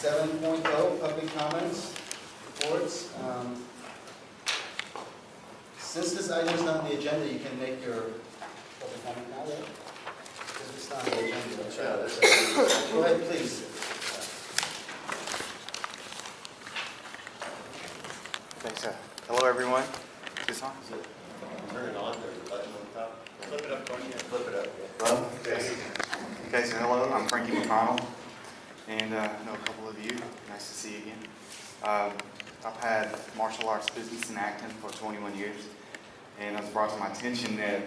7.0, public comments, reports. Since this item is not on the agenda, you can make your public comment now, right? Because it's not on the agenda. That's right. Go ahead, please. Thanks. Hello, everyone. Is this on? Turn it on. There's a button on top. Flip it up. Flip it up. Hello? Okay, so hello. I'm Frankie McConnell, and I know a couple of you. Nice to see you again. I've had martial arts business in Acton for 21 years, and it was brought to my attention that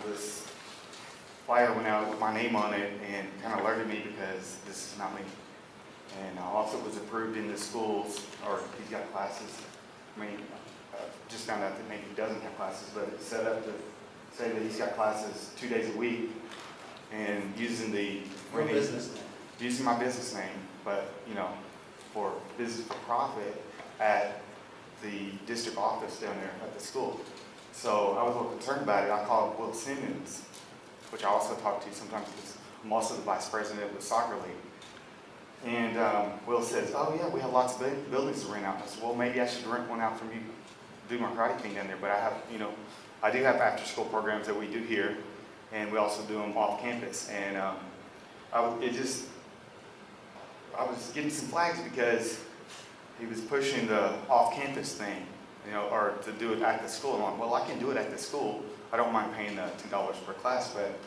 this flyer went out with my name on it and kind of alerted me because this is not me. And also was approved in the schools, or he's got classes. I mean, just found out that maybe he doesn't have classes, but it's set up to say that he's got classes 2 days a week and using the business name. Using my business name, but you know, for business for profit at the district office down there at the school. So I was a little concerned about it. I called Will Simmons, which I also talk to sometimes because I'm also the vice president of the soccer league. And Will says, oh yeah, we have lots of buildings to rent out. I said, well, maybe I should rent one out from you, do my karate thing down there. But I have, you know, I do have after school programs that we do here, and we also do them off campus. And I was getting some flags because he was pushing the off-campus thing, you know, or to do it at the school. I'm like, well, I can do it at the school. I don't mind paying the $10 per class, but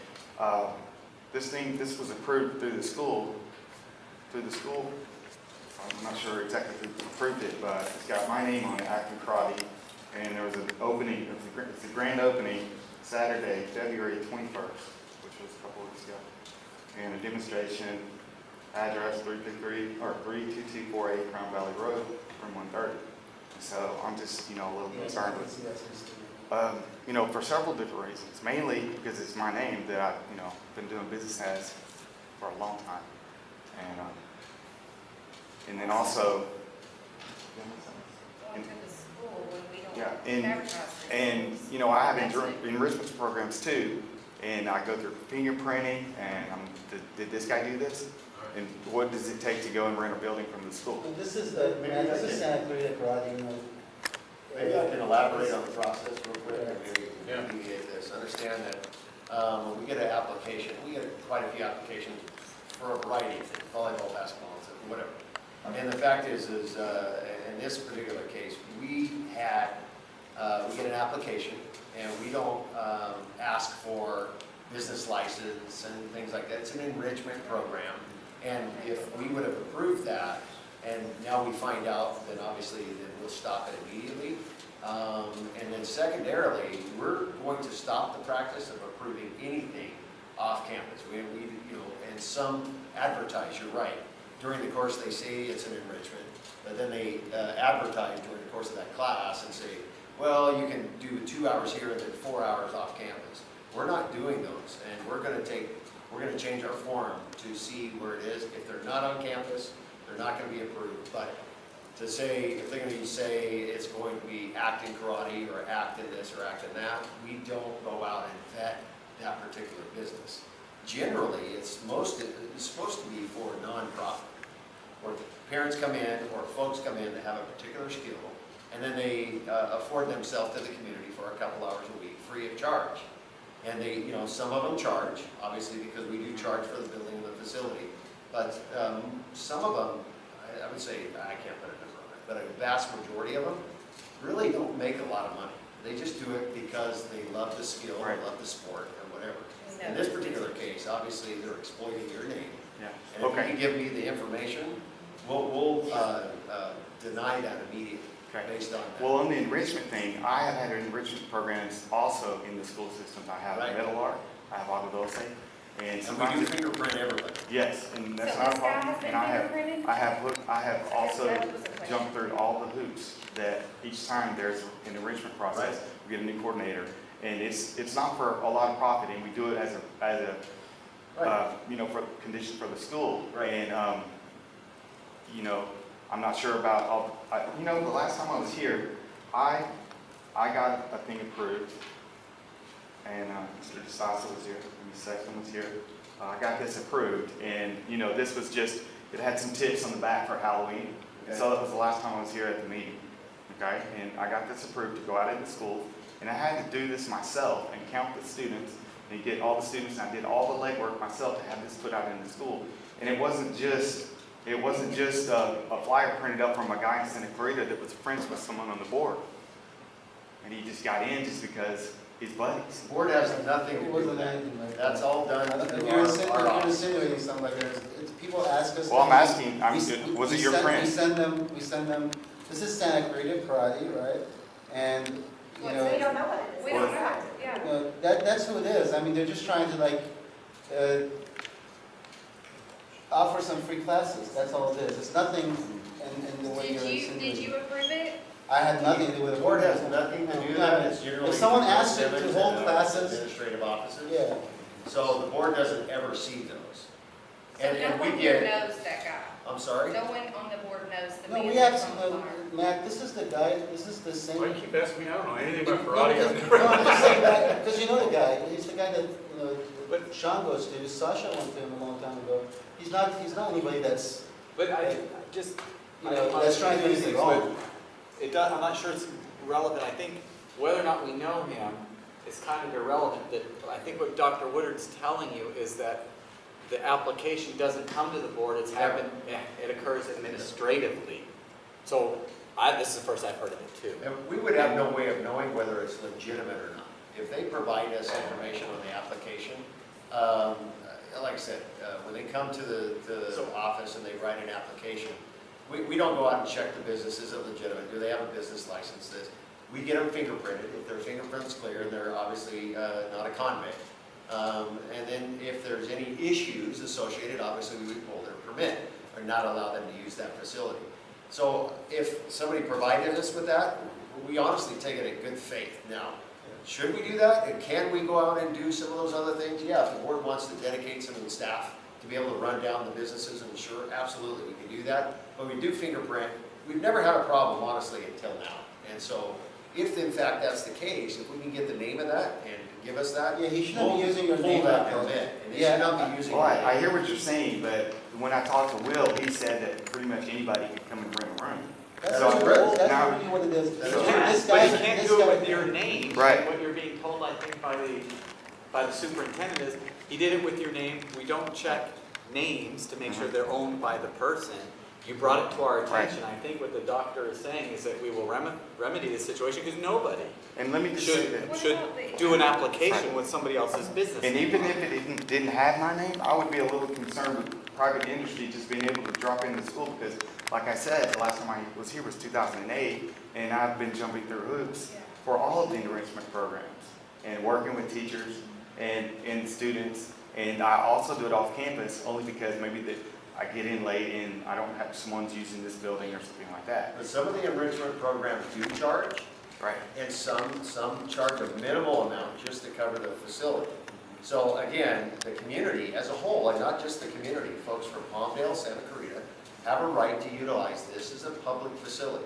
this was approved through the school. I'm not sure exactly who approved it, but it's got my name on it, Acton Karate, and there was an opening, it's a grand opening Saturday, February 21st, which was a couple weeks ago, and a demonstration, address 32248 Crown Valley Road, from 130. So I'm just, you know, a little concerned with, you know, for several different reasons, mainly because it's my name that I've, you know, been doing business as for a long time. And then also, and you know, I have enrichment programs too, and I go through fingerprinting, and did this guy do this? And what does it take to go and rent a building from the school? So this is Santa Clarita Karate. Maybe I can elaborate on the process real quick. Maybe we can alleviate this. Understand that when we get an application, we get quite a few applications for a variety of things, volleyball, basketball, whatever. And the fact is in this particular case, we get an application, and we don't ask for business license and things like that. It's an enrichment program, and if we would have approved that, and now we find out, then obviously then we'll stop it immediately. And then secondarily, we're going to stop the practice of approving anything off campus. We you know, and some advertise. You're right. During the course, they say it's an enrichment, but then they advertise during the course of that class and say, well, you can do 2 hours here and then 4 hours off campus. We're not doing those, and we're going to change our form to see where it is. If they're not on campus, they're not going to be approved. But to say, if they're going to say it's going to be Acton Karate or Acton this or Acton that, we don't go out and vet that particular business. Generally, it's supposed to be for a nonprofit, where parents come in or folks come in that have a particular skill, and then they afford themselves to the community for a couple hours a week, free of charge. And they, you know, some of them charge, obviously, because we do charge for the building of the facility. But some of them, I would say, I can't put a number on it, but a vast majority of them really don't make a lot of money. They just do it because they love the skill, they love the sport, or whatever. In this particular case, obviously, they're exploiting your name. Yeah. And if you can give me the information, we'll deny that immediately based on that. Well, on the enrichment thing, I have had enrichment programs also in the school systems. I have Metal Art, I have Agua Dulce, and we do fingerprint everybody. Yes, and that's not a problem. And I have also jumped through all the hoops that each time there's an enrichment process, we get a new coordinator. And it's not for a lot of profit, and we do it as a you know, for conditions for the school. And you know, I'm not sure about all. You know, the last time I was here, I got a thing approved, and Mr. Distaso was here, Ms. Sexton was here. I got this approved, and you know, this was just it had some tips on the back for Halloween. Okay. So that was the last time I was here at the meeting, okay? And I got this approved to go out into school, and I had to do this myself and count the students and get all the students, and I did all the legwork myself to have this put out into school. And it wasn't just a flyer printed up from a guy in Santa Clarita that was friends with someone on the board. And he just got in just because he's buddies. The board has nothing to It do wasn't with that. anything like that. That's all done through You're our office. insinuating something like that. People ask us. Well, I'm asking, was it your We friend? send them, this is Santa Clarita Karate, right? And, you Well, know. we don't know what it is. We don't know. Yeah. You know, that's who it is. I mean, they're just trying to like, offer some free classes. That's all it is. It's nothing in the way you're insinuating. Did you approve it? I had nothing to do with The it. board has nothing to do with that. It's generally. If someone asks you to Simmons hold and, classes. Administrative offices. Yeah. So the board doesn't ever see those. So And no we one here get, knows that guy. I'm sorry? No one on the board knows the No, man we that's have, on the flyer. Mac, this is the guy, this is the same. Why do you keep asking me? I don't know anything about No, karate. I've never- I'm just saying, because you know the guy, he's the guy that, you know, But- Sean goes to, Sasha went to him a long time ago. He's not anybody that's, But I just, you know, that's trying to do anything wrong. it does, I'm not sure it's relevant. I think whether or not we know him is kind of irrelevant. That I think what Dr. Woodard's telling you is that the application doesn't come to the board, it occurs administratively. So this is the first I've heard of it too. And we would have no way of knowing whether it's legitimate or not. If they provide us information on the application, like I said, when they come to the office and they write an application, we don't go out and check the business, is it legitimate? Do they have a business license? We get them fingerprinted. If their fingerprint's clear, they're obviously not a convict. And then if there's any issues associated, obviously we would pull their permit or not allow them to use that facility. So if somebody provided us with that, we honestly take it in good faith. Now, should we do that? And can we go out and do some of those other things? Yeah, if the board wants to dedicate some of the staff to be able to run down the businesses, and sure, absolutely, we can do that. But we do fingerprint. We've never had a problem, honestly, until now. And so, if in fact that's the case, if we can get the name of that and give us that, Yeah, he shouldn't be using your name pull that like that. permit. And they Yeah. should not be using Well, your name. I hear what you're saying, but when I talked to Will, he said that pretty much anybody could come and rent a room. That's So, what it is. That's now- really what it is. That's So- right. This But guy's- you can't this do it guy- with your name. Right. What you're being told, I think, by the superintendent is, he did it with your name. We don't check names to make sure they're owned by the person. You brought it to our attention. I think what the doctor is saying is that we will remedy this situation because nobody And let me just say that, should do an application with somebody else's business. and even if it didn't have my name, I would be a little concerned with private industry just being able to drop into the school because, like I said, the last time I was here was 2008, and I've been jumping through hoops for all of the enrichment programs and working with teachers and students. And I also do it off campus only because maybe I get in late and I don't have someone's using this building or something like that. But some of the enrichment programs do charge, Right. and some charge a minimal amount just to cover the facility. So again, the community as a whole, and not just the community, folks from Palmdale, Santa Clarita, have a right to utilize this as a public facility.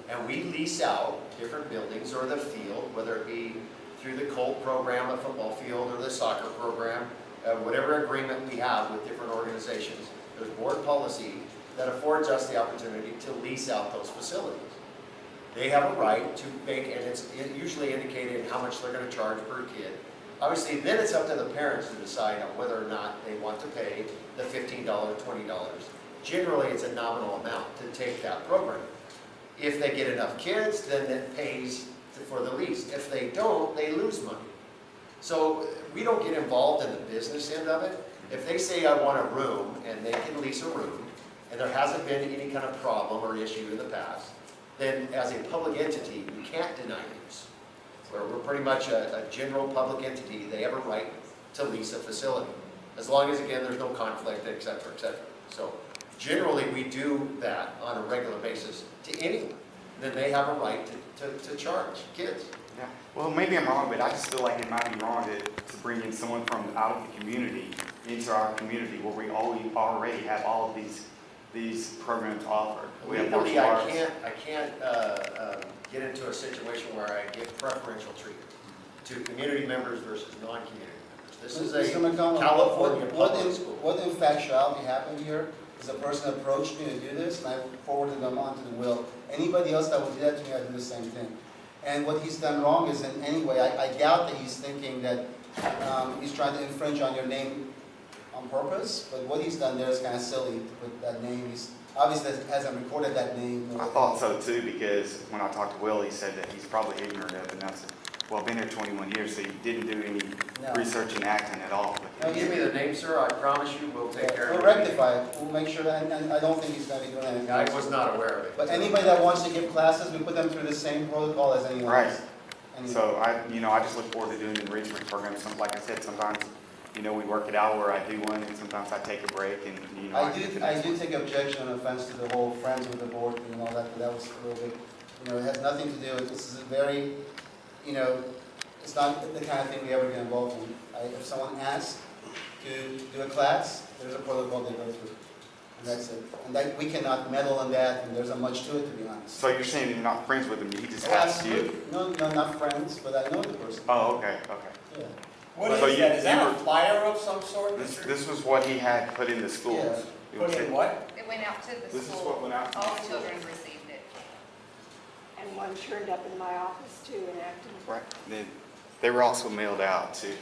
And we lease out different buildings or the field, whether it be through the Colt program, a football field, or the soccer program, whatever agreement we have with different organizations. There's board policy that affords us the opportunity to lease out those facilities. They have a right to make, and it's usually indicated how much they're going to charge per kid. Obviously, then it's up to the parents to decide on whether or not they want to pay the $15, $20. Generally, it's a nominal amount to take that program. If they get enough kids, then it pays for the lease. If they don't, they lose money. So we don't get involved in the business end of it. If they say, I want a room, and they can lease a room, and there hasn't been any kind of problem or issue in the past, then as a public entity, we can't deny use. Where we're pretty much a general public entity, they have a right to lease a facility. As long as, again, there's no conflict, et cetera, et cetera. So generally, we do that on a regular basis to anyone. Then they have a right to charge kids. Yeah. Well, maybe I'm wrong, but I just feel like it might be wrong to bring in someone from out of the community into our community where we already have all of these programs offered. We have martial arts. I can't get into a situation where I give preferential treatment to community members versus non-community members. This is a Mr. McConnell, California what public school. in fact shall be happening here because a person approached me to do this, and I forwarded them on to the will. Anybody else that would do that to me, I do the same thing. And what he's done wrong is in any way, I doubt that he's thinking that he's trying to infringe on your name on purpose, but what he's done there is kind of silly to put that name. He's obviously hasn't recorded that name. I thought so too, because when I talked to Will, he said that he's probably ignorant of it, and I said, well, I've been here 21 years, so you didn't do any No. research in Acton at all. Now, give me the name, sir, I promise you, we'll take care of it. We'll rectify it, we'll make sure that, and I don't think he's going to be doing anything. I was not aware of it. But anybody that wants to give classes, we put them through the same protocol as anyone Right. else. Anyway. So I just look forward to doing enrichment programs. Like I said, sometimes, we work it out where I do one, and sometimes I take a break, and I get the do next one. take objection and offense to the whole friends with the board and all that, but that was a little bit, it has nothing to do with, this is a very, it's not the kind of thing we ever get involved in. If someone asks to do a class, there's a protocol they go through, and that's it. And that, we cannot meddle in that, and there's not much to it, to be honest. So you're saying you're not friends with him, he just Oh, asked you? absolutely. No, not friends, but I know the person. Oh, okay. Yeah. What So is you- that? Is that you a were- flyer of some sort? This was what he had put in the schools. It was Put in said- what? It went out to the This is school. what went out to the All school. children received it. And one turned up in my office too in Acton. Right. They were also mailed out too.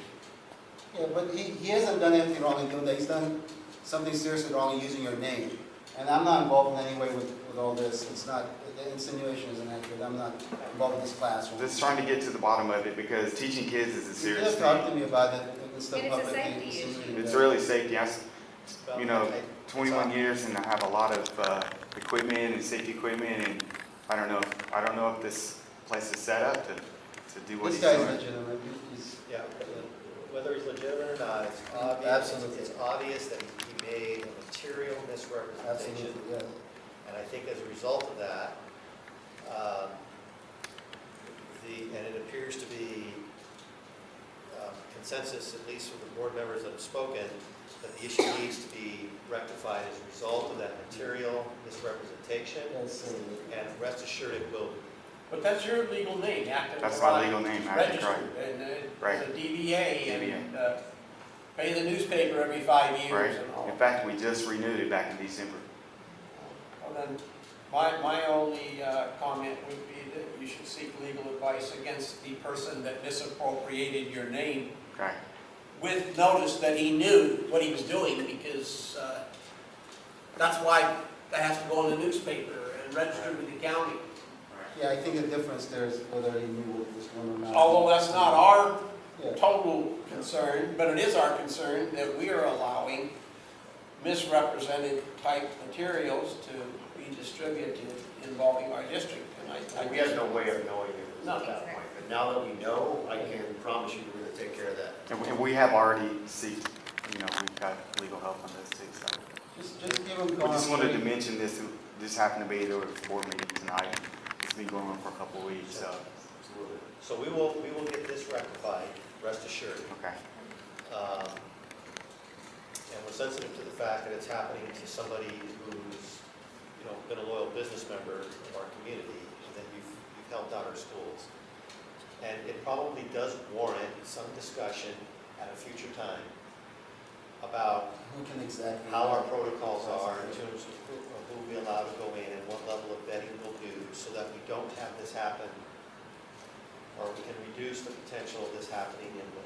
Yeah, but he hasn't done anything wrong in doing that. He's done something seriously wrong in using your name. And I'm not involved in any way with all this. It's not, the insinuation isn't accurate. I'm not involved in this classroom. Just trying to get to the bottom of it, because teaching kids is a You could serious have talked to thing. me about it and stuff And it's a publicly. safety issue. It's really safety. 21 years, and I have a lot of equipment and safety equipment, and I don't know if this place is set up to do what This he's guy's doing. legitimate. He's, Yeah, whether he's legitimate or not, it's obvious, Absolutely. it's obvious that he made a material misrepresentation. absolutely, yeah. And I think as a result of that, and it appears to be consensus, at least from the board members that have spoken, that the issue needs to be rectified as a result of that material misrepresentation. That's, And rest assured it will be. But that's your legal name, Acton. That's my legal name, Acton, Registered, right. and Right. the DBA, DBA. and pay the newspaper every 5 years Right. and all. In fact, we just renewed it back in December. Well, then, my only comment would be that you should seek legal advice against the person that misappropriated your name, Okay. with notice that he knew what he was doing, because that's why that has to go in the newspaper and register with the county. yeah, I think the difference there is whether he knew what was going on or not. Although that's not our Yeah. total concern, but it is our concern that we are allowing misrepresented type materials to be distributed involving our district. And We have no way of knowing it No. at that point, but now that we know, I can promise you we're going to take care of that. And we have already seeked, we've got legal help on this too, so. Just give him We just wanted to confirmation. mention this. This happened to be at a board meeting tonight. It's been going on for a couple of weeks, so, Absolutely. So we will get this rectified, rest assured. okay. And we're sensitive to the fact that it's happening to somebody who's, been a loyal business member of our community, and that you've helped out our schools. And it probably does warrant some discussion at a future time about Who can exactly? how our protocols are in terms of who we allow to go in and what level of vetting we'll do, so that we don't have this happen, or we can reduce the potential of this happening in the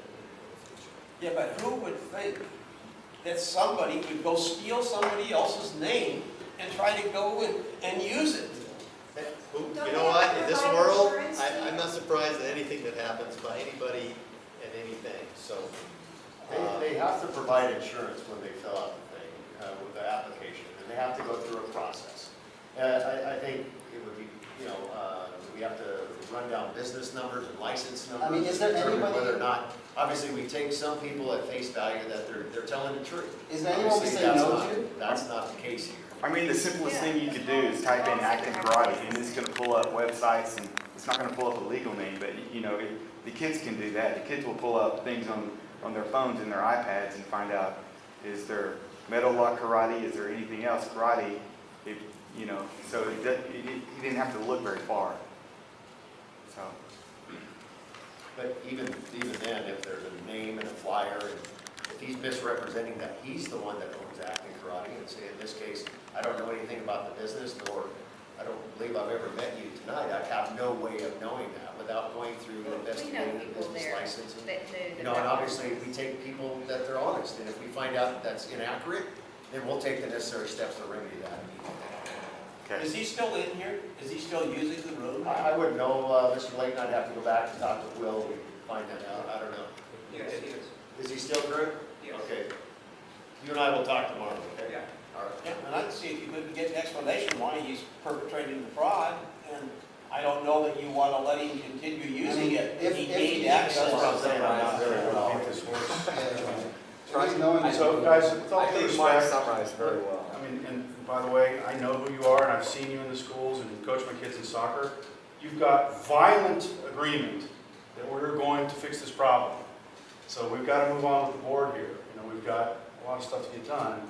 future. Yeah, but who would think that somebody would go steal somebody else's name and try to go and use it? You know what, in this world, I'm not surprised at anything that happens by anybody and anything, so. They have to provide insurance when they fill out the thing, with the application, and they have to go through a process. I think it would be, we have to run down business numbers and license numbers. I mean, is there determine anybody- Whether or not, obviously, we take some people at face value that they're telling the truth. Is there anyone we Obviously, say that's no not- to? That's not the case here. I mean, the simplest thing you could do is type in Acton Karate, and it's gonna pull up websites, and it's not gonna pull up a legal name, but, the kids can do that. The kids will pull up things on their phones and their iPads and find out, is there metal lock karate, is there anything else karate? So he didn't have to look very far. So, But even then, if there's a name and a flyer, and if he's misrepresenting that he's the one that owns is acting karate and say, in this case, I don't know anything about the business, nor I don't believe I've ever met you tonight. I have no way of knowing that without going through We know investigating the people business there license. And, that knew you know, and obviously we take people that they're honest, and if we find out that that's inaccurate, then we'll take the necessary steps to remedy that. Okay. Is he still in here? Is he still using the room? I wouldn't know, Mr. Layton, I'd have to go back and talk with Will and find that out. I don't know. Yes, he is. Is he still current? Yes. Okay. You and I will talk tomorrow, okay? Yeah. All right. Yeah, and I'd see if you could get an explanation why he's perpetrating the fraud, and I don't know that you want to let him continue using it. If He he gained that's access. what I'm saying, I'm not very well. At least knowing So guys, with all I due think Mike respect, summarized very well. I mean, and by the way, I know who you are and I've seen you in the schools and coach my kids in soccer. You've got violent agreement that we're going to fix this problem. So we've got to move on with the board here. You know, we've got a lot of stuff to get done.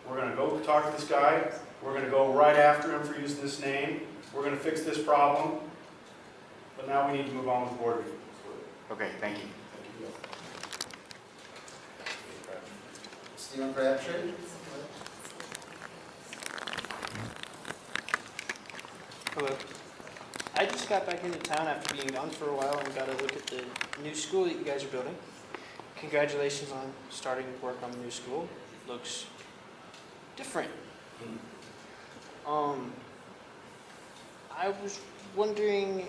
We're going to go talk to this guy. We're going to go right after him for using this name. We're going to fix this problem. But now we need to move on with the board meeting. Okay, thank you. Stephen Crabtree? Hello. I just got back into town after being gone for a while and got a look at the new school that you guys are building. Congratulations on starting work on the new school. Looks different. I was wondering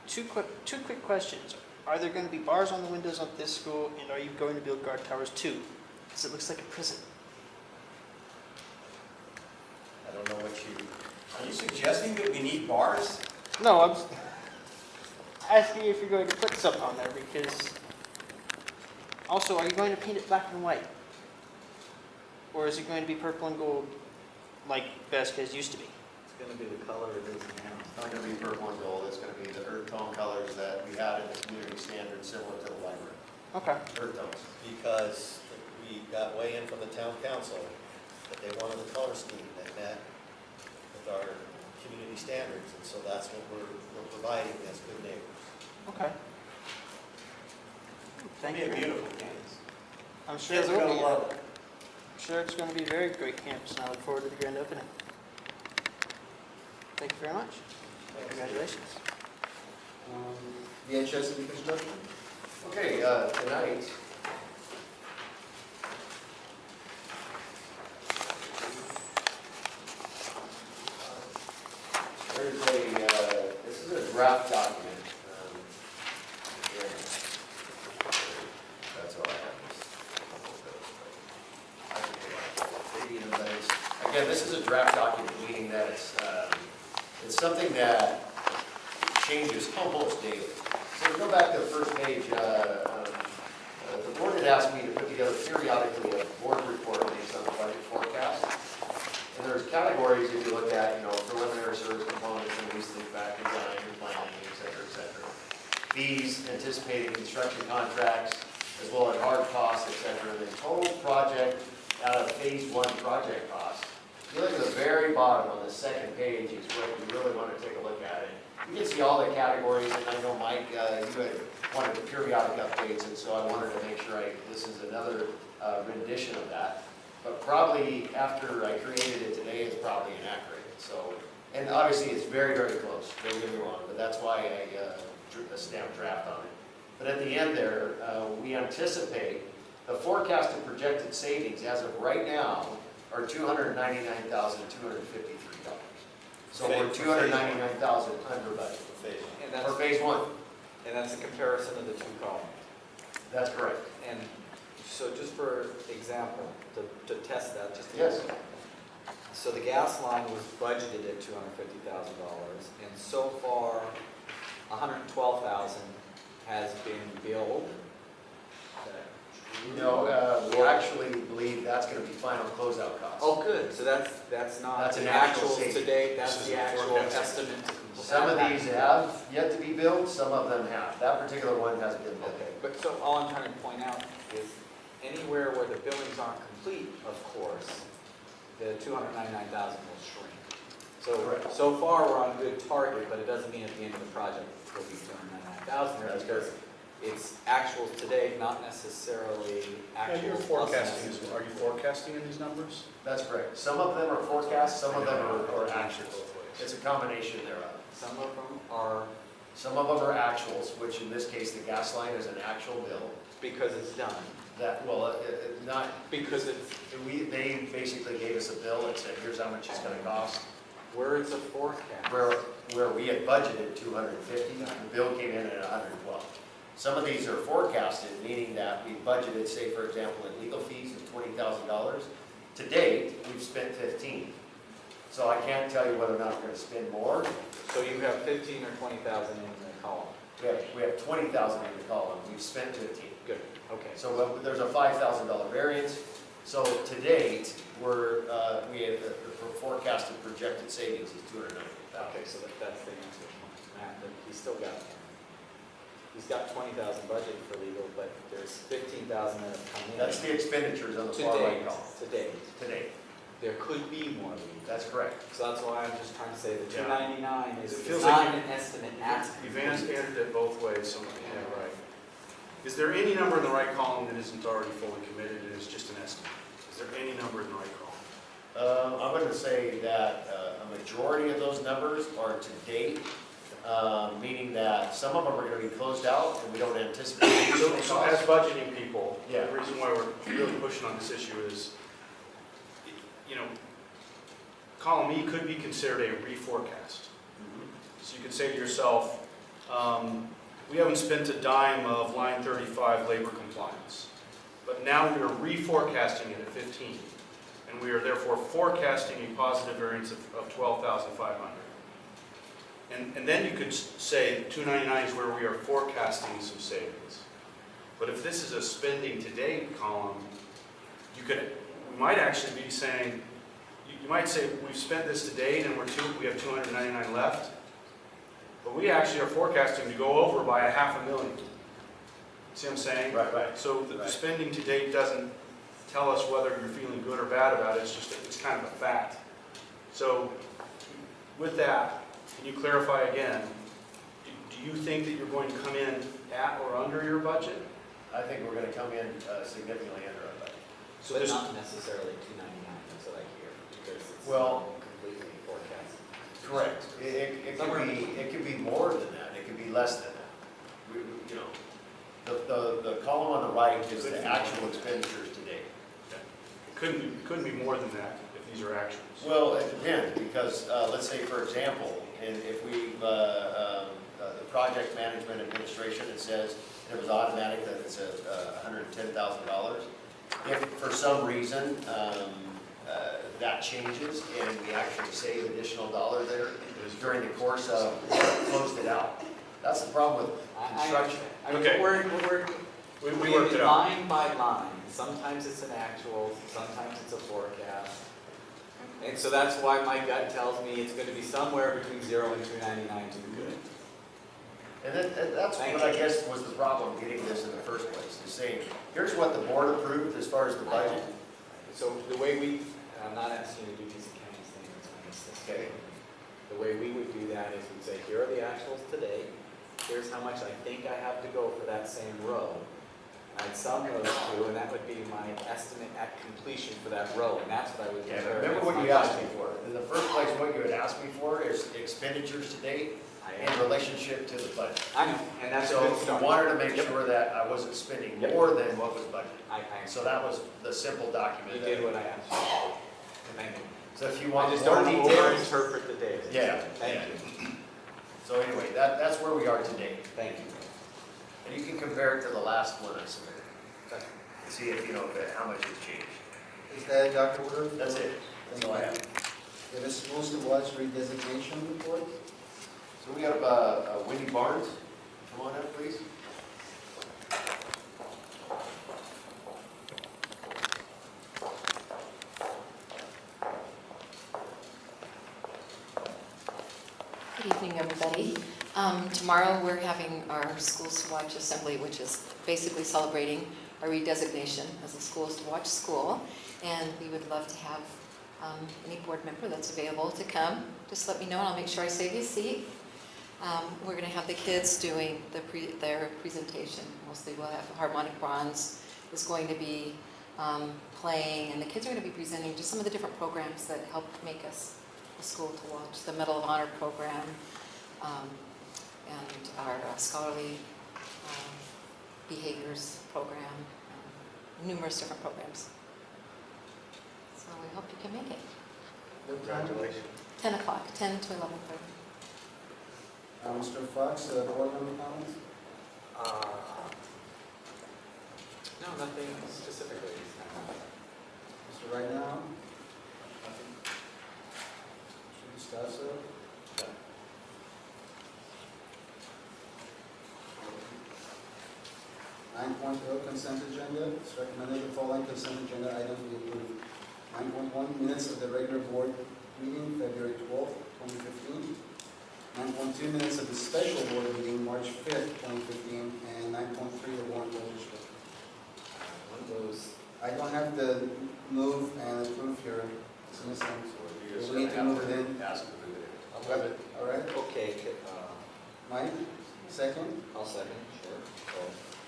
two quick questions. Are there going to be bars on the windows of this school, and are you going to build guard towers too? Because it looks like a prison. I don't know what you... Are you suggesting that we need bars? No, I'm asking if you're going to put something on there, because also, are you going to paint it black and white? Or is it going to be purple and gold like Vasquez used to be? It's going to be the color it is now. It's not going to be purple and gold, it's going to be the earth tone colors that we had in the community standard similar to the library. Okay. Earth tones. Because we got way in from the town council that they wanted a color scheme that met with our community standards, and so that's what we're providing as good neighbors. Okay. Thank It'll be a you. beautiful campus. I'm sure Kids it are will going be. to love it. I'm sure it's going to be a very great campus, and I look forward to the grand opening. Thank you very much. Congratulations. VHS and construction? Okay, tonight, there's this is a draft document. Yeah. That's all I have. Again, this is a draft document, meaning that it's something that changes almost daily. So to go back to the first page, the board had asked me to put together periodically a board report based on the budget forecast. And there's categories if you look at, you know, preliminary service components and these things back, design and planning, et cetera, et cetera. Fees, anticipated construction contracts, as well as hard costs, et cetera. And the total project out of phase 1 project cost. If you look at the very bottom on the second page is what you really want to take a look at it. You can see all the categories, and I know Mike, you had wanted the periodic updates, and so I wanted to make sure this is another rendition of that. But probably after I created it today, it's probably inaccurate. So, and obviously it's very, very close, don't get me wrong, but that's why I drew a stamp draft on it. But at the end there, we anticipate the forecasted projected savings as of right now are $299,253. So we're $299,000 under budget And for phase 1. And that's a comparison of the two columns. That's correct. And so just for example, to test that, just to Yes. So the gas line was budgeted at $250,000, and so far, $112,000 has been billed. No, we actually believe that's going to be final closeout costs. Oh, good. So that's not That's an the actual actuals savings. to date. That's This is the a actual forecast. estimate. Some of these have yet to be billed, some of them have. That particular one hasn't been billed. Okay, but so all I'm trying to point out is anywhere where the billings aren't complete, of course, the $299,000 will shrink. So, Correct. so far we're on a good target, but it doesn't mean at the end of the project it'll be $299,000 there That's because it's actuals today, not necessarily actuals. You're plus forecasting necessary. are you forecasting in these numbers? That's correct. Some of them are forecasts, some of them are actuals. It's a combination thereof. Some of them are Some of them are actuals, which in this case, the gas line is an actual bill. because it's done, That, well, not, because it's, they basically gave us a bill and said, here's how much it's gonna cost. where it's a forecast. Where we had budgeted 250, the bill came in at 112. Some of these are forecasted, meaning that we budgeted, say for example, in legal fees of $20,000. To date, we've spent 15. So I can't tell you whether or not we're gonna spend more. So you have 15 or 20,000 in the column. We have 20,000 in the column, we've spent 15. Good, okay. So there's a $5,000 variance. So to date, we have the forecasted projected savings is $290,000. Okay, so that's the answer. Matt, but he's got 20,000 budget for legal, but there's 15,000 that have come in. That's the expenditures on the To far right date, column. to date. To date, There could be more legal. that's correct. So that's why I'm just trying to say the Yeah. 299 It is feels not like an estimate at. You've answered it both ways, so, yeah, right. Is there any number in the right column that isn't already fully committed and is just an estimate? Is there any number in the right column? I'm going to say that a majority of those numbers are to date, meaning that some of them are going to be closed out and we don't anticipate additional So as costs. budgeting people, Yeah. the reason why we're really pushing on this issue is, you know, column E could be considered a reforecast. So you could say to yourself, we haven't spent a dime of line 35 labor compliance, but now we are reforecasting it at 15, and we are therefore forecasting a positive variance of 12,500. And then you could say 299 is where we are forecasting some savings. But if this is a spending to date column, we might actually be saying, you might say we've spent this to date and we have 299 left, but we actually are forecasting to go over by $500,000. See what I'm saying? Right. So the spending to date doesn't tell us whether you're feeling good or bad about it. It's kind of a fact. So with that, can you clarify again? Do you think that you're going to come in at or under your budget? I think we're going to come in significantly under our budget. So it's not necessarily 299, that's what I hear, because it's Well, completely forecasted. correct. It could be more than that. It could be less than that. You know, the column on the right is the actual expenditures to date. It couldn't be more than that if these are actuals. Well, it depends, because let's say, for example, if we, the project management administration, it says it was automatic that it's $110,000. If for some reason that changes and we actually save additional dollars there during the course of closed it out, that's the problem with construction. I mean, Okay. We worked it out. line by line. Sometimes it's an actual, sometimes it's a forecast. And so that's why my gut tells me it's going to be somewhere between 0 and 299 to be good. And that's Thank what I you. guess was the problem getting this in the first place, is saying, here's what the board approved as far as the budget. So the way we, I'm not asking you to do these accounting statements on this. Okay. The way we would do that is we'd say, here are the actuals today. Here's how much I think I have to go for that same row. I'd sum those two, and that would be my estimate at completion for that row, and that's what I would Yeah, compare. remember what you asked me for. In the first place, what you had asked me for is expenditures to date in relationship to the budget. I know, and that's a So good you start. wanted to make sure that I wasn't spending more than what was budgeted. I So that was the simple document. You did what I asked you. Thank you. So if you I want just more don't want to details. overinterpret the data. Yeah. Thank yeah. you. So anyway, that's where we are today. Thank you. And you can compare it to the last one I submitted. See if you know how much has changed. Is that Dr. Woodard? That's it. That's all I have. We have a schools to watch redesignation report. So we have Wendy Barnes. Come on up, please. Good evening, everybody. Tomorrow we're having our Schools to Watch Assembly, which is basically celebrating our redesignation as a Schools to Watch school. And we would love to have any board member that's available to come. Just let me know and I'll make sure I save you a seat. We're going to have the kids doing their presentation. Mostly we'll have Harmonic Bronze is going to be playing, and the kids are going to be presenting just some of the different programs that help make us a school to watch. The Medal of Honor program, and our scholarly behaviors program, numerous different programs. So we hope you can make it. Congratulations. 10 o'clock, 10 to 11:30. Mr. Fox, board member comments? No, nothing specifically. Mr. Ridenour? Mr. Distaso? 9.0 consent agenda. It's recommended the following consent agenda items be approved. 9.1 minutes of the regular board meeting, February 12th, 2015. 9.2 minutes of the special board meeting, March 5th, 2015, and 9.3 the warrant register. One of those. I don't have the move and approve here. It's missing. You're just We need to gonna have move it in. Ask them to move it in. I'll move it. All right, Okay, Mike, second. I'll second, sure.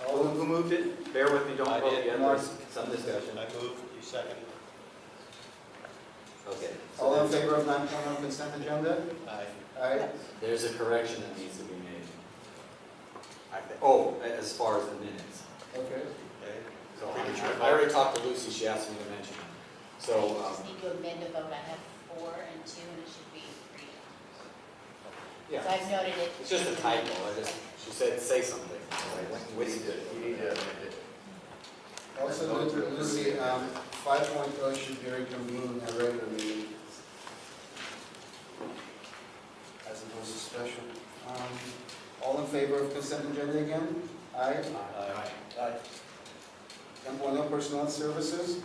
All Who moved it? Bear with me, don't I vote did. yet, there's some discussion. I move, you second. Okay. All in favor of 9.0 consent agenda? Aye. Aye. There's a correction that needs to be made. Oh, as far as the minutes. Okay. Okay. So I already talked to Lucy, she asked me to mention it. So, Just need to amend the vote. I have 4 and 2, and it should be 3. yeah, So I've noted it. it's just a typo, she said, say something. I went and wasted it. You need to amend it. Also, Lucy, 5.0 should be reconvening a regular meeting as opposed to special. All in favor of consent agenda again? Aye. Aye. 10.0 personnel services.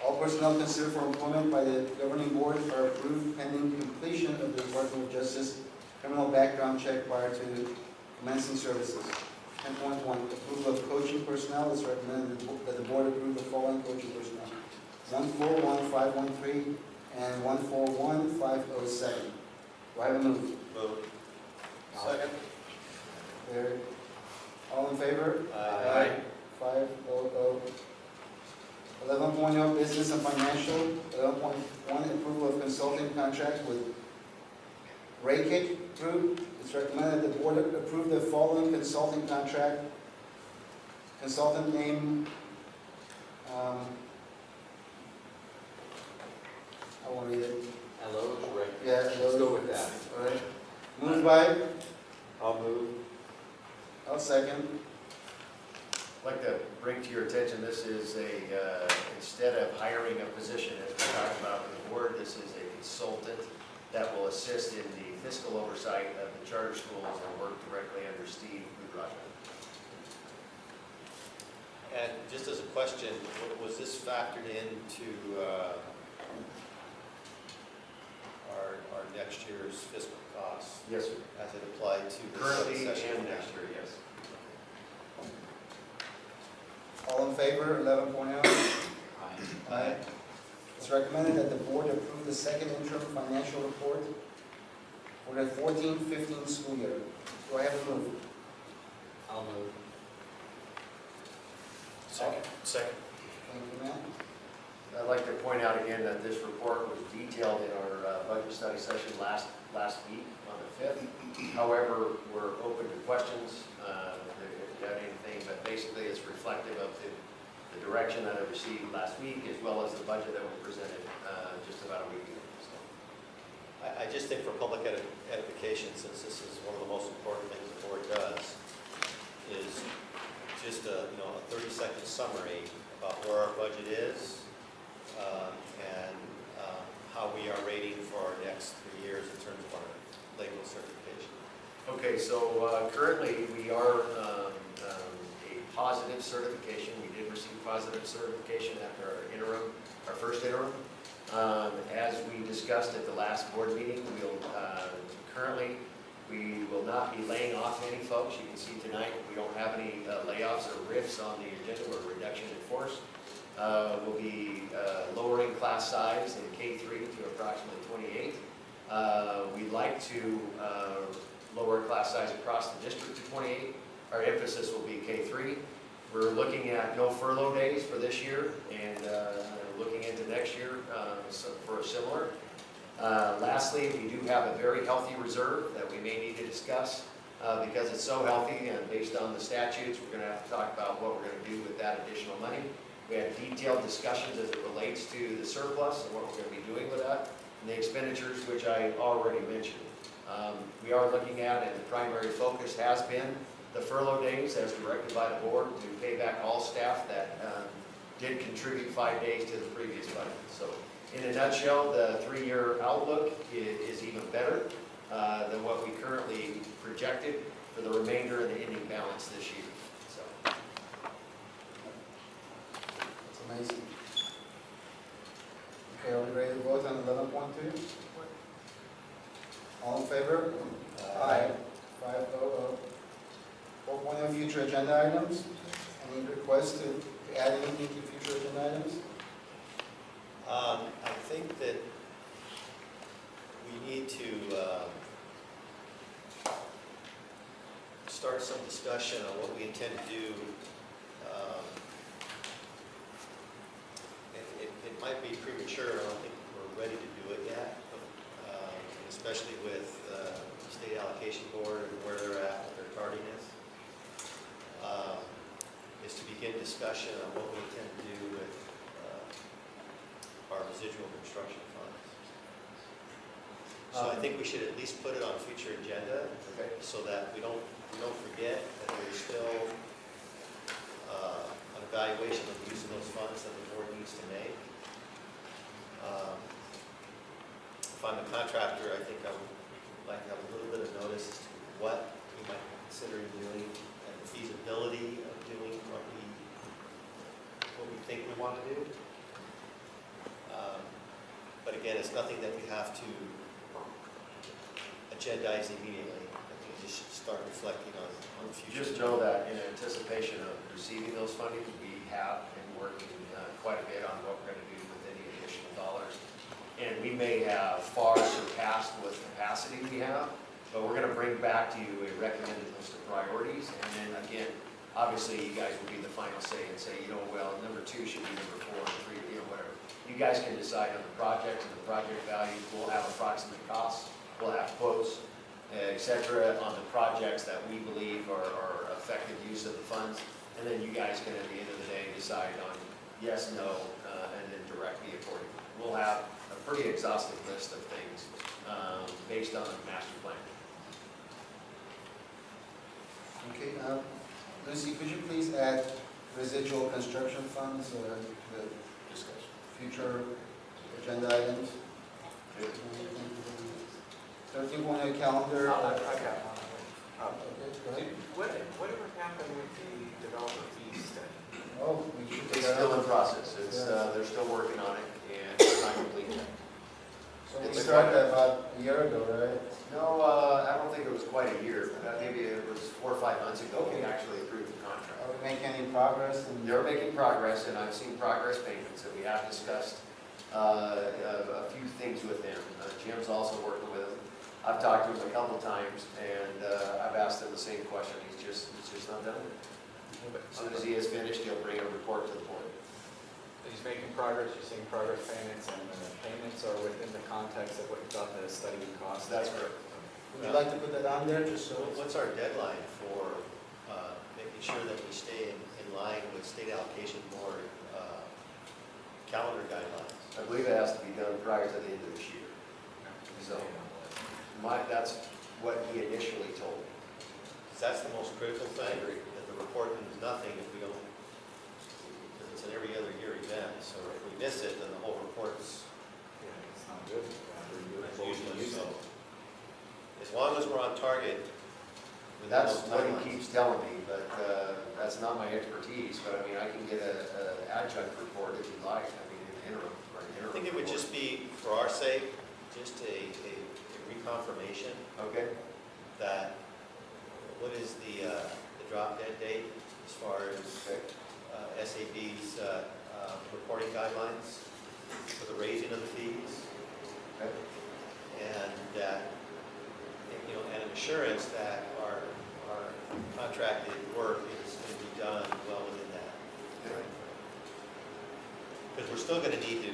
All personnel considered for employment by the governing board are approved pending completion of the Department of Justice criminal background check prior to commencing services. 10.1, approval of coaching personnel is recommended that the board approve the following coaching personnel. 141513 and 141507. Do I have a move? Move. Second. There. All in favor? Aye. 500. 11.0 business and financial. 11.1 approval of consulting contract with Raykick Group. It's recommended the board approve the following consulting contract. Consultant name, I won't read it. Hello, right? Yeah, Let's go with that. All right. Moved by, I'll move. I'll second. I'd like to bring to your attention, this is instead of hiring a position, as we talked about in the board, this is a consultant that will assist in the fiscal oversight of the charter schools and work directly under Steve Woodard. And just as a question, was this factored into our next year's fiscal costs? Yes, sir. As it applied to the Currently study session? and next year, yes. All in favor, 11.0? Aye. Aye. It's recommended that the board approve the second interim financial report for the 14-15 school year. Do I have a move? I'll move. Second. Second. Thank you, Matt. I'd like to point out again that this report was detailed in our budget study session last week on the 5th. However, we're open to questions if you have anything, but basically it's reflective of the direction that I received last week as well as the budget that was presented just about a week ago. So. I just think for public edification, since this is one of the most important things the board does, is just a 30-second summary about where our budget is and how we are rating for our next 3 years in terms of our legal certification. Okay, so currently we are a positive certification. We did receive positive certification after our first interim. As we discussed at the last board meeting, currently we will not be laying off any folks. You can see tonight we don't have any layoffs or RIFs on the agenda or reduction in force. We'll be lowering class size in K3 to approximately 28. We'd like to lower class size across the district to 28. Our emphasis will be K-3. We're looking at no furlough days for this year and looking into next year for a similar. Lastly, we do have a very healthy reserve that we may need to discuss because it's so healthy and based on the statutes, we're going to have to talk about what we're going to do with that additional money. We had detailed discussions as it relates to the surplus and what we're going to be doing with that and the expenditures, which I already mentioned. We are looking at, and the primary focus has been the furlough days as directed by the board to pay back all staff that did contribute 5 days to the previous budget. So in a nutshell, the 3-year outlook is even better than what we currently projected for the remainder of the ending balance this year. So It's amazing. Okay, are we ready to vote on 11.2? All in favor? Aye. 5-0. 4.0 future agenda items. Any requests to add anything to future agenda items? I think that we need to start some discussion on what we intend to do. It might be premature, I don't think we're ready to do it yet, especially with the state allocation board and where they're at with their tardiness. Is to begin discussion on what we intend to do with our residual construction funds. So I think we should at least put it on future agenda, so that we don't forget that there's still an evaluation of the use of those funds that the board needs to make. If I'm a contractor, I think I would like to have a little bit of notice as to what we might be considering doing and the feasibility of doing what we think we want to do. But again, it's nothing that we have to agendize immediately. I think we just should start reflecting on the future. just know that in anticipation of receiving those funding, we have been working quite a bit on what we're going to do with any additional dollars. And we may have far surpassed what capacity we have, but we're going to bring back to you a recommended list of priorities. And then again, obviously you guys will be the final say and say, well, number 2 should be number 4 and 3, whatever. You guys can decide on the project and the project value. We'll have approximate costs. We'll have quotes, etc. on the projects that we believe are effective use of the funds. And then you guys can, at the end of the day, decide on yes, no, and then direct me accordingly. We'll have a pretty exhaustive list of things based on the master plan. Okay, Lucy, could you please add residual construction funds to the future agenda items? 13.8 calendar. I got one. Okay, go ahead. Whatever happened with the developer fee study? Oh, we should It's take that still out. in process. They're still working on it, and it's not complete yet. So we It's started that about a year ago, right? No, I don't think it was quite a year. Maybe it was 4 or 5 months ago we actually approved the contract. Are we making any progress? They're making progress, and I've seen progress payments, and we have discussed a few things with them. Jim's also working with them. I've talked to him a couple times, and I've asked him the same question. He's just not done it. As soon as he is finished, he'll bring a report to the board. He's making progress, you're seeing progress payments, and the payments are within the context of what you thought the study would cost. That's correct. Would you like to put that on there, just so? What's our deadline for making sure that we stay in line with state allocation board calendar guidelines? I believe it has to be done prior to the end of this year. So that's what he initially told me. That's the most critical thing, that the report means nothing if we don't, because it's an every other year event, so if we miss it, then the whole report's It's not good. useless. So as long as we're on target. with That's those what he timelines. keeps telling me, but that's not my expertise. But I mean, I can get an adjunct report if you'd like. I mean, an interim or an interim. I think it would report. just be, for our sake, just a reconfirmation Okay. that, what is the drop dead date as far as SAB's reporting guidelines for the raising of the fees? Okay. And assurance that our contracted work is going to be done well within that. Because we're still going to need to,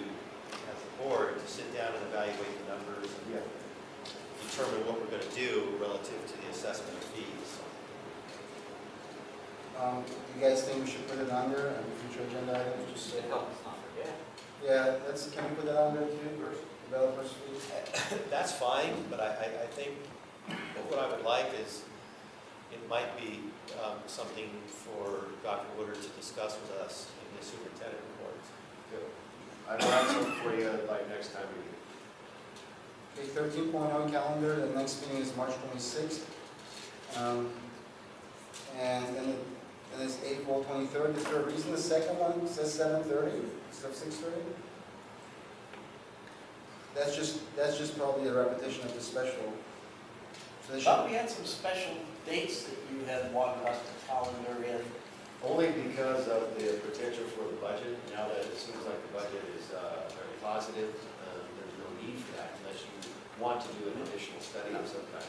as a board, to sit down and evaluate the numbers and determine what we're going to do relative to the assessment of fees. You guys think we should put it under a future agenda item? Just It helps not forget. yeah, can we put that under too? Developers fees? That's fine, but I think what I would like is, it might be something for Dr. Woodard to discuss with us in his superintendent reports. I'd have something for you by next time we meet. Okay, 13.0 calendar, the next meeting is March 26th. And then it's April 23rd. Is there a reason the second one says 7:30 instead of 6:30? That's just probably a repetition of the special. So they Thought should, we had some special dates that you had wanted us to calendar in. Only because of the potential for the budget. Now that it seems like the budget is very positive, there's no need for that unless you want to do an additional study of some kind.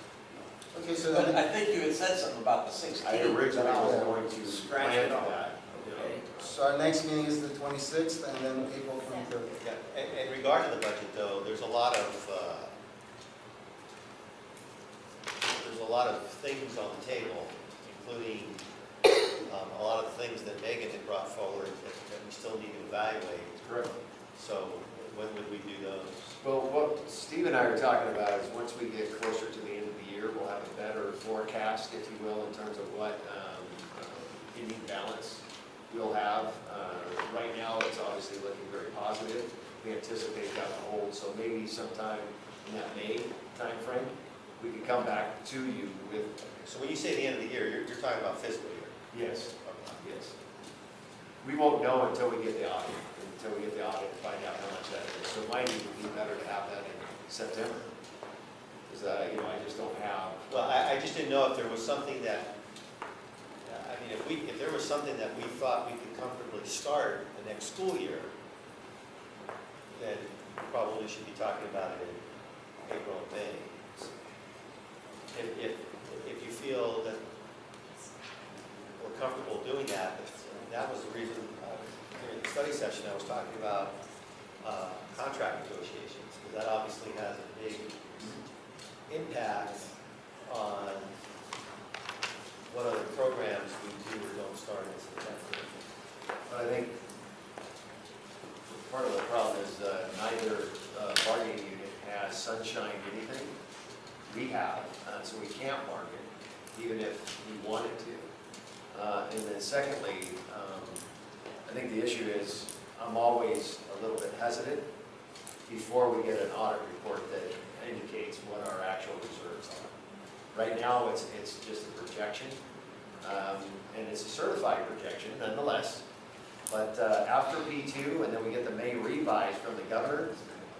okay, so But then, I think you had said something about the 16th. I originally was Yeah. going to Scratch plan it for off. that. You know. Okay. so our next meeting is the 26th and then April 23rd. Yeah, and in regard to the budget, though, there's a lot of things on the table, including a lot of things that Megan had brought forward that we still need to evaluate. Correct. So when would we do those? Well, what Steve and I are talking about is once we get closer to the end of the year, we'll have a better forecast, if you will, in terms of what ending balance we'll have. Right now, it's obviously looking very positive. We anticipate that to hold, so maybe sometime in that May timeframe, we can come back to you with. So when you say the end of the year, you're talking about fiscal year? Yes. Yes. We won't know until we get the audit, and find out how much that is. So it might even be better to have that in September. Because, I just don't have. Well, I just didn't know if there was something that, if there was something that we thought we could comfortably start the next school year, then we probably should be talking about it in April and May. If you feel that we're comfortable doing that, that was the reason during the study session I was talking about contract negotiations, because that obviously has a big impact on what other programs we do or don't start in September. But I think part of the problem is neither bargaining unit has sunshine anything. We have, so we can't bargain, even if we wanted to. And then secondly, I think the issue is I'm always a little bit hesitant before we get an audit report that indicates what our actual reserves are. Right now, it's just a projection, and it's a certified projection nonetheless. But after P2, and then we get the May revise from the governor,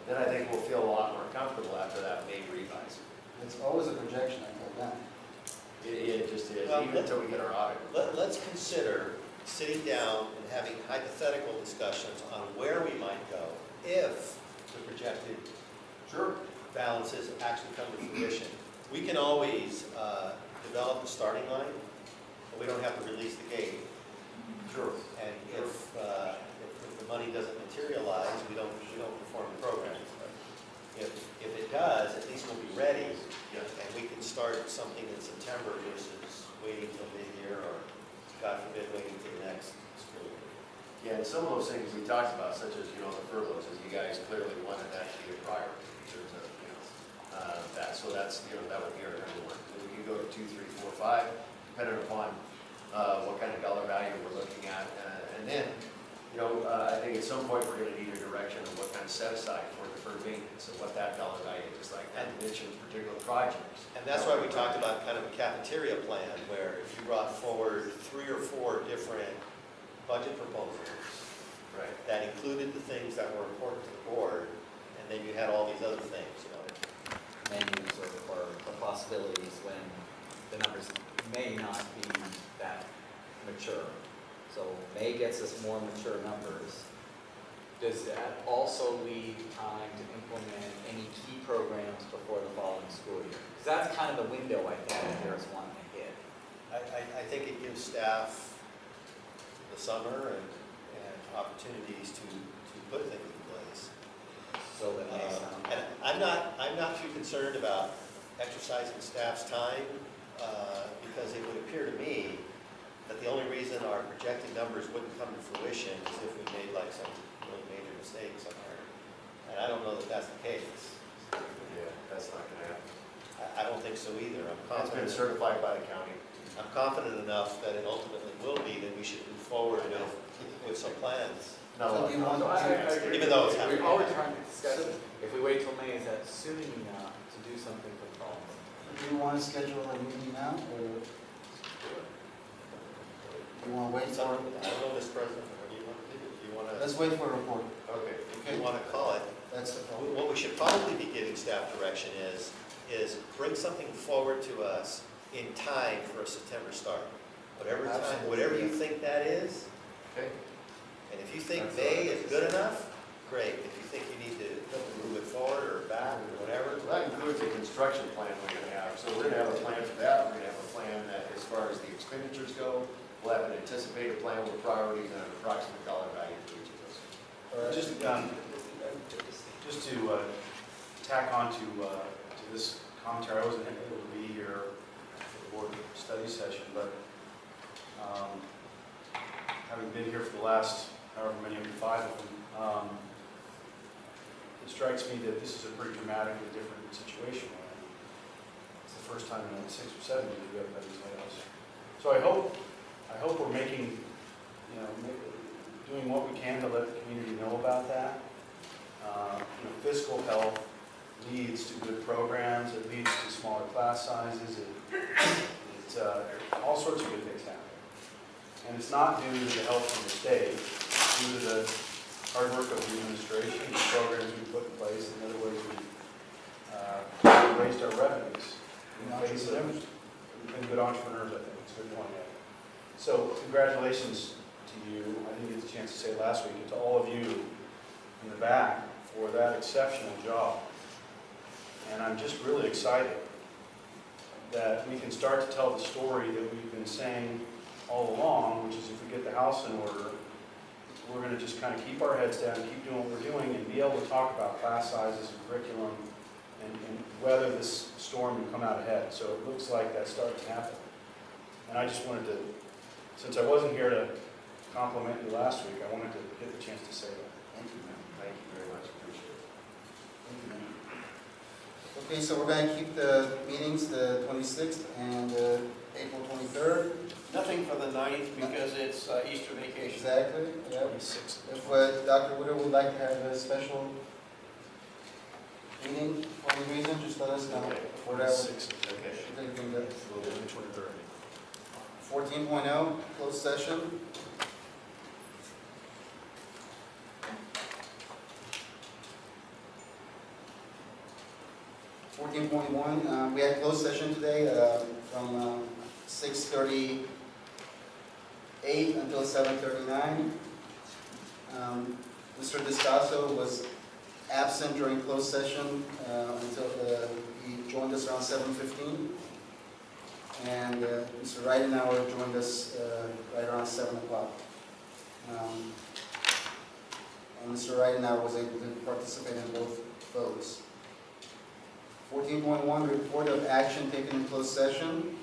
then I think we'll feel a lot more comfortable after that May revise. It's always a projection, I know that. It just is, Well, even until we get our audit. Let's consider sitting down and having hypothetical discussions on where we might go if the projected balances actually come to fruition. We can always develop a starting line, but we don't have to release the gate. Sure. And if the money doesn't materialize, we don't perform the program. If it does, at least we'll be ready, and we can start something in September versus waiting till mid-year or, God forbid, waiting till the next school year. Yeah, and some of those things we talked about, such as, the furloughs, as you guys clearly wanted that to be a priority in terms of, that. So that's, that would be our number one. Then we can go to 2, 3, 4, 5, depending upon what kind of dollar value we're looking at. And then, I think at some point we're going to need a direction of what kind of set aside for deferred maintenance and what that dollar value is like. And mention particular projects. And that's why we talked about kind of a cafeteria plan, where if you brought forward 3 or 4 different budget proposals that included the things that were important to the board, and then you had all these other things, Menus or the possibilities when the numbers may not be that mature. So May gets us more mature numbers. Does that also leave time to implement any key programs before the following school year? Because that's kind of the window, I think, that there's one to hit. I think it gives staff the summer and opportunities to put things in place. So that makes And I'm not too concerned about exercising staff's time, because it would appear to me that the only reason our projected numbers wouldn't come to fruition is if we made like some really major mistake somewhere. And I don't know that that's the case. Yeah, that's not gonna happen. I don't think so either. I'm It's been confident. certified by the county. I'm confident enough that it ultimately will be that we should move forward with some plans. No, So do you want- I agree. Even though it's happening. All we're trying to discuss is, if we wait till May, is that soon enough to do something for fall? Do you want to schedule a meeting now, or you want to wait So, I for, don't know, Mr. President, what do you want to do? Do you want to, let's wait for a report. okay, if you want to call it, That's the problem. what we should probably be giving staff direction is bring something forward to us in time for a September start. Whatever time, Absolutely. whatever you think that is, Okay. and if you think That's May all right. is good enough, great. If you think you need to move it forward or back or whatever, Well, that includes the construction plan we're gonna have. So we're gonna have a plan for that. We're gonna have a plan that, as far as the expenditures go, we'll have an anticipated plan with priorities and an approximate dollar value for each of those. Just to tack on to this commentary, I wasn't able to be here for the board study session, but having been here for the last, however many of you, 5 of them, it strikes me that this is a pretty dramatically different situation. It's the first time in 6 or 7 years we haven't had these layoffs. So I hope we're making, doing what we can to let the community know about that. Fiscal health leads to good programs, it leads to smaller class sizes, all sorts of good things happen. And it's not due to the help from the state, it's due to the hard work of the administration, the programs we put in place, and the other ways we've raised our revenues. In the face of, we've been good entrepreneurs, I think, it's a good point. So congratulations to you, I didn't get the chance to say it last week, and to all of you in the back for that exceptional job. And I'm just really excited that we can start to tell the story that we've been saying all along, which is if we get the house in order, we're going to just kind of keep our heads down, keep doing what we're doing, and be able to talk about class sizes and curriculum and weather this storm and come out ahead. So it looks like that's starting to happen. And I just wanted to, since I wasn't here to compliment you last week, I wanted to get the chance to say that. Thank you, ma'am. Thank you very much. Appreciate it. Thank you, ma'am. Okay, so we're going to keep the meetings the 26th and April 23rd. Nothing for the 9th because it's Easter vacation. Exactly, yeah. 26th. If Dr. Woodard would like to have a special meeting for any reason, just let us know. Okay. Whatever. 26th. Okay. You can do. We'll do the 23rd. 14.0, closed session. We had closed session today from 6:38 until 7:39. Mr. Distaso was absent during closed session until he joined us around 7:15. And Mr. Ridenour joined us right around 7 o'clock. And Mr. Ridenour was able to participate in both votes. 14.1, report of action taken in closed session.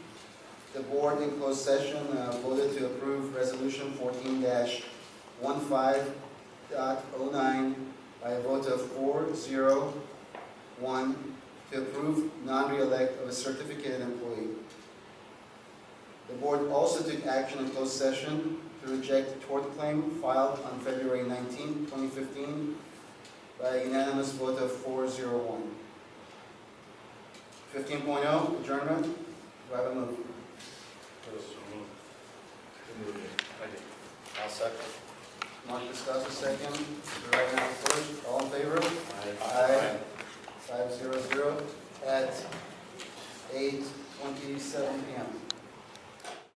The board in closed session voted to approve resolution 14-15.09 by a vote of 4-0-1 to approve non-reelect of a certificated employee. The board also took action in closed session to reject a tort claim filed on February 19, 2015 by a unanimous vote of 4-0-1. 15.0, adjournment. Do I have a move? I'll second. Mark Distaso second. Mr. Ridenour first.